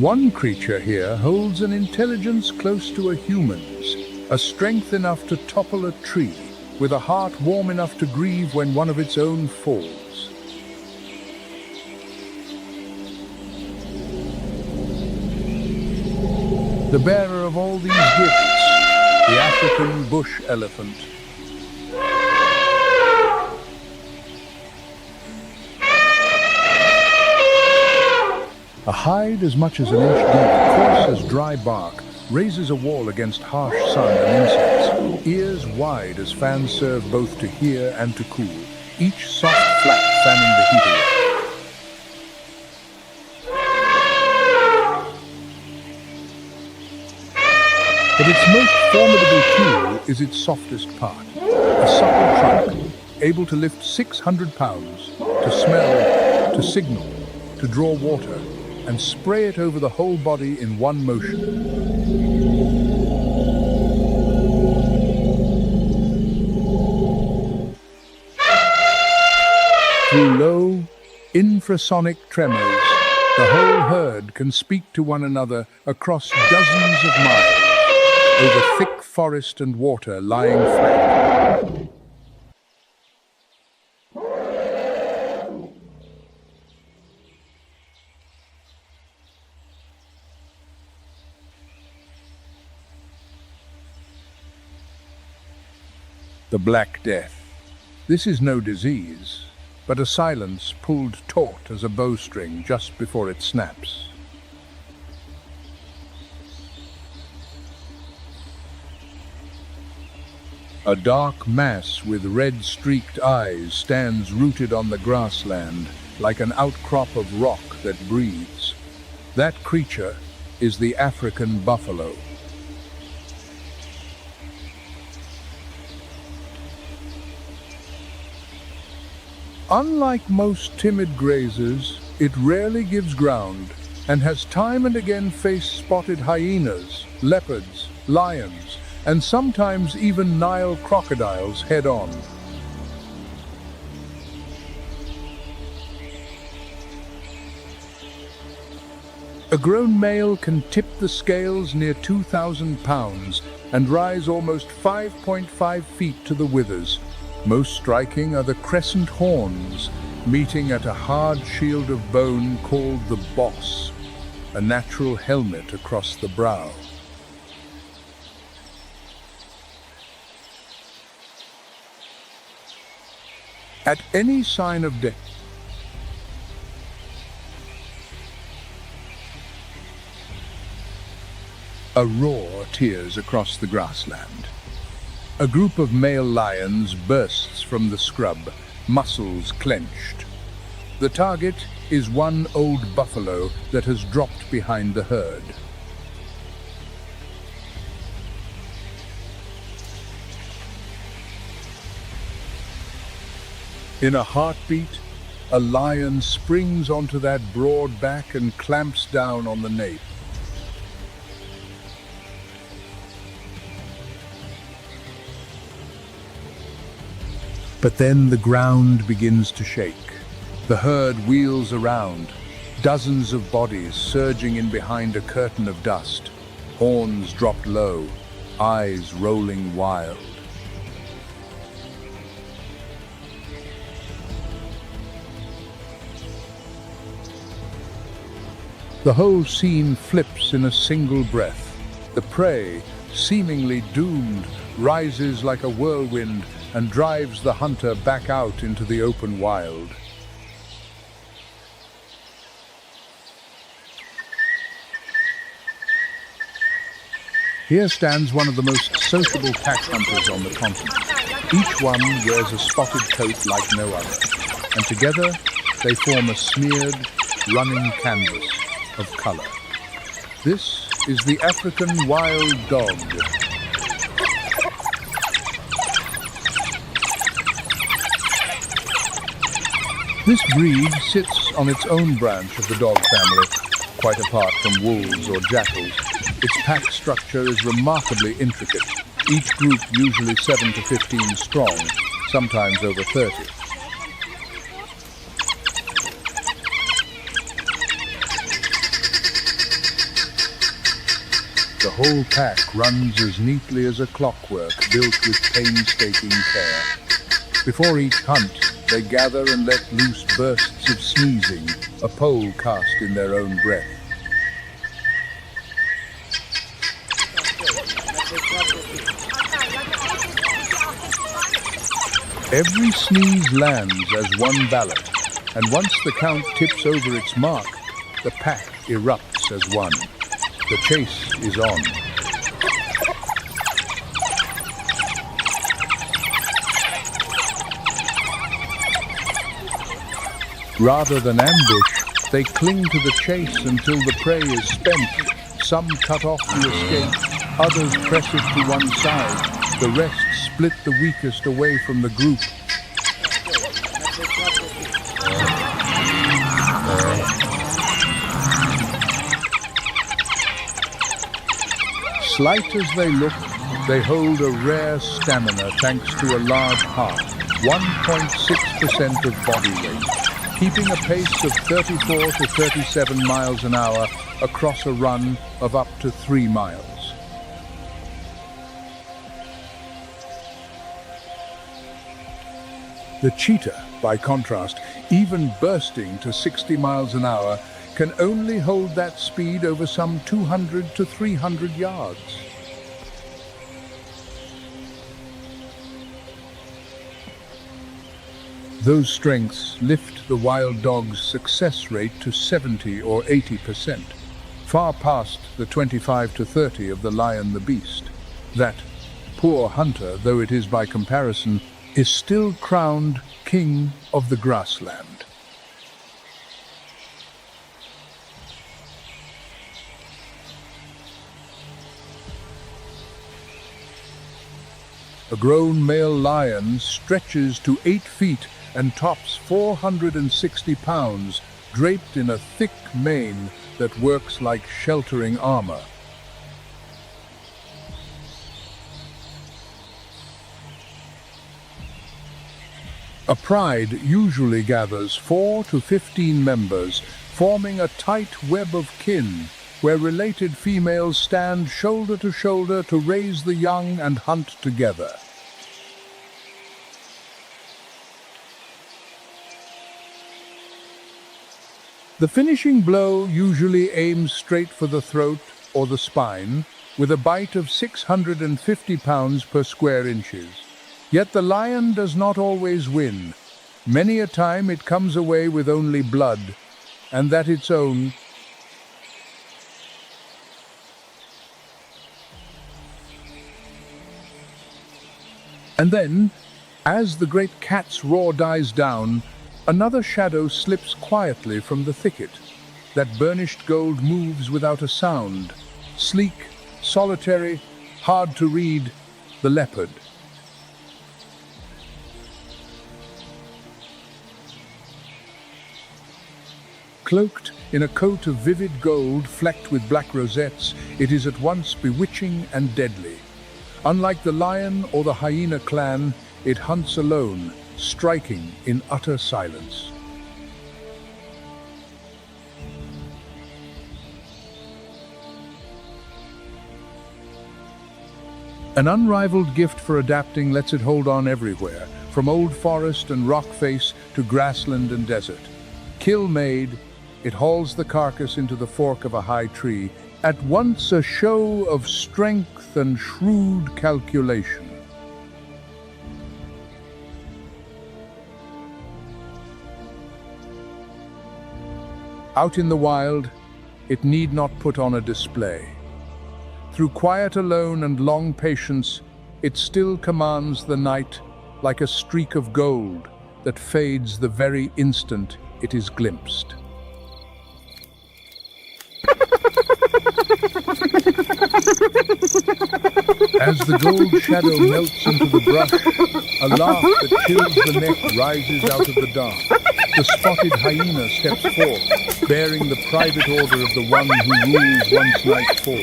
One creature here holds an intelligence close to a human's, a strength enough to topple a tree, with a heart warm enough to grieve when one of its own falls. The bearer of all these gifts, the African bush elephant. A hide as much as an inch deep, coarse as dry bark, raises a wall against harsh sun and insects. Ears wide as fans serve both to hear and to cool, each soft flap fanning the heat away. But its most formidable tool is its softest part, a supple trunk, able to lift 600 pounds, to smell, to signal, to draw water, and spray it over the whole body in one motion. Through low, infrasonic tremors, the whole herd can speak to one another across dozens of miles, over thick forest and water lying flat. The Black Death. This is no disease, but a silence pulled taut as a bowstring just before it snaps. A dark mass with red-streaked eyes stands rooted on the grassland, like an outcrop of rock that breathes. That creature is the African buffalo. Unlike most timid grazers, it rarely gives ground and has time and again faced spotted hyenas, leopards, lions, and sometimes even Nile crocodiles head-on. A grown male can tip the scales near 2,000 pounds and rise almost 5.5 feet to the withers. Most striking are the crescent horns, meeting at a hard shield of bone called the boss, a natural helmet across the brow. At any sign of death, a roar tears across the grassland. A group of male lions bursts from the scrub, muscles clenched. The target is one old buffalo that has dropped behind the herd. In a heartbeat, a lion springs onto that broad back and clamps down on the nape. But then the ground begins to shake. The herd wheels around, dozens of bodies surging in behind a curtain of dust, horns dropped low, eyes rolling wild. The whole scene flips in a single breath. The prey, seemingly doomed, rises like a whirlwind and drives the hunter back out into the open wild. Here stands one of the most sociable pack hunters on the continent. Each one wears a spotted coat like no other, and together they form a smeared, running canvas of color. This is the African wild dog. This breed sits on its own branch of the dog family, quite apart from wolves or jackals. Its pack structure is remarkably intricate, each group usually 7 to 15 strong, sometimes over 30. The whole pack runs as neatly as a clockwork built with painstaking care. Before each hunt, they gather and let loose bursts of sneezing, a pole cast in their own breath. Every sneeze lands as one ballot, and once the count tips over its mark, the pack erupts as one. The chase is on. Rather than ambush, they cling to the chase until the prey is spent. Some cut off the escape, others press it to one side. The rest split the weakest away from the group. Slight as they look, they hold a rare stamina thanks to a large heart, 1.6% of body weight, keeping a pace of 34 to 37 miles an hour across a run of up to 3 miles. The cheetah, by contrast, even bursting to 60 miles an hour, can only hold that speed over some 200 to 300 yards. Those strengths lift the wild dog's success rate to 70 or 80%, far past the 25 to 30 of the lion the beast. That poor hunter, though it is by comparison, is still crowned king of the grassland. A grown male lion stretches to 8 feet and tops 460 pounds, draped in a thick mane that works like sheltering armor. A pride usually gathers 4 to 15 members, forming a tight web of kin, where related females stand shoulder to shoulder to raise the young and hunt together. The finishing blow usually aims straight for the throat or the spine, with a bite of 650 pounds per square inches. Yet the lion does not always win. Many a time it comes away with only blood, and that its own. And then, as the great cat's roar dies down, another shadow slips quietly from the thicket. That burnished gold moves without a sound. Sleek, solitary, hard to read, the leopard. Cloaked in a coat of vivid gold flecked with black rosettes, it is at once bewitching and deadly. Unlike the lion or the hyena clan, it hunts alone, striking in utter silence. An unrivaled gift for adapting lets it hold on everywhere, from old forest and rock face to grassland and desert. Kill made, it hauls the carcass into the fork of a high tree, at once a show of strength and shrewd calculation. Out in the wild, it need not put on a display. Through quiet alone and long patience, it still commands the night like a streak of gold that fades the very instant it is glimpsed. As the gold shadow melts into the brush, a laugh that chills the neck rises out of the dark. The spotted hyena steps forth, bearing the private order of the one who rules once night falls.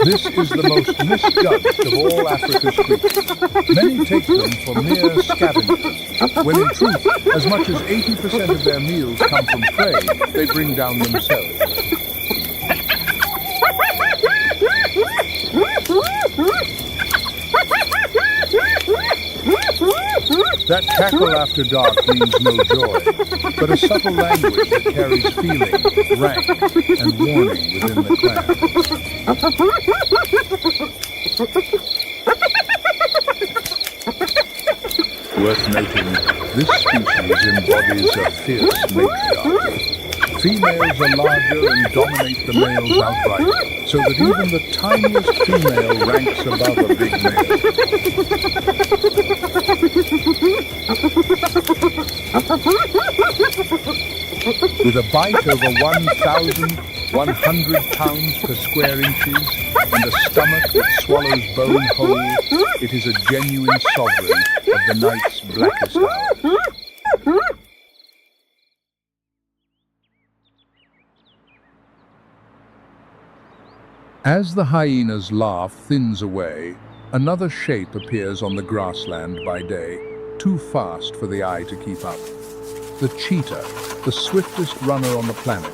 This is the most misjudged of all Africa's creatures. Many take them for mere scavengers, when in truth, as much as 80% of their meals come from prey they bring down themselves. That cackle after dark means no joy, but a subtle language that carries feeling, rank, and warning within the clan. Worth noting, this species embodies a fierce matriarchy. Females are larger and dominate the males outright, so that even the tiniest female ranks above a big male. With a bite over 1,100 pounds per square inches and a stomach that swallows bone whole, it is a genuine sovereign of the night's blackest hour. As the hyena's laugh thins away, another shape appears on the grassland by day, too fast for the eye to keep up. The cheetah, the swiftest runner on the planet.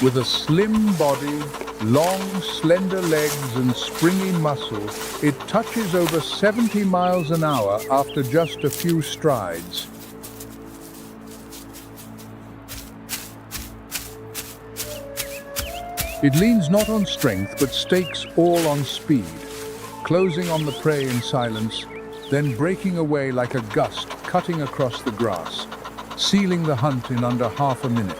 With a slim body, long, slender legs and springy muscle, it touches over 70 miles an hour after just a few strides. It leans not on strength, but stakes all on speed, closing on the prey in silence, then breaking away like a gust cutting across the grass, sealing the hunt in under half a minute.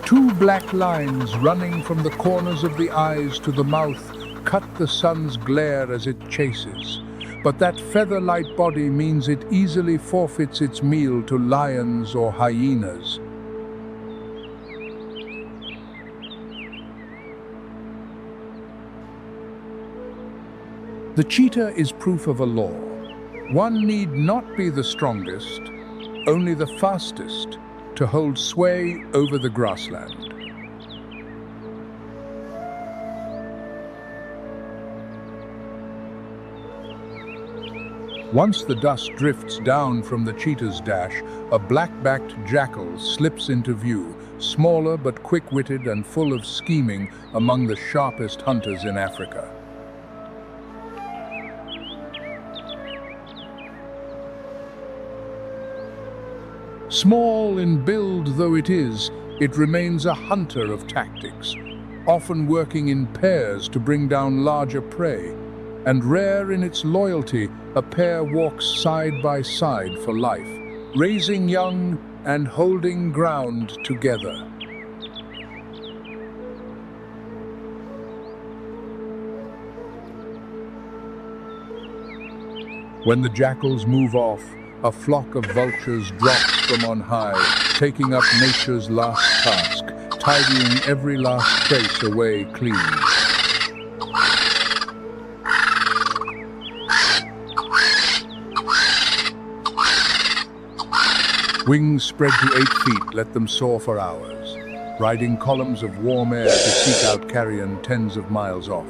Two black lines running from the corners of the eyes to the mouth cut the sun's glare as it chases. But that feather-light body means it easily forfeits its meal to lions or hyenas. The cheetah is proof of a law. One need not be the strongest, only the fastest, to hold sway over the grassland. Once the dust drifts down from the cheetah's dash, a black-backed jackal slips into view, smaller but quick-witted and full of scheming, among the sharpest hunters in Africa. Small in build though it is, it remains a hunter of tactics, often working in pairs to bring down larger prey. And rare in its loyalty, a pair walks side by side for life, raising young and holding ground together. When the jackals move off, a flock of vultures drops from on high, taking up nature's last task, tidying every last trace away clean. Wings spread to 8 feet let them soar for hours, riding columns of warm air to seek out carrion tens of miles off,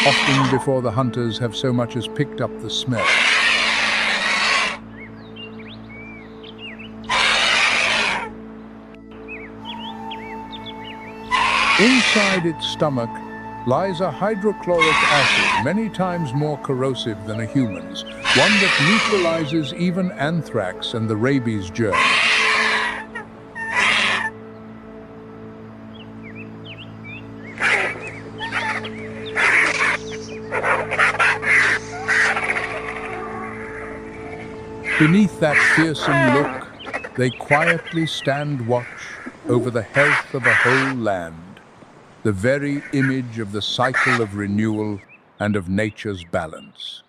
often before the hunters have so much as picked up the smell. Inside its stomach lies a hydrochloric acid many times more corrosive than a human's, one that neutralizes even anthrax and the rabies germ. Beneath that fearsome look, they quietly stand watch over the health of a whole land, the very image of the cycle of renewal and of nature's balance.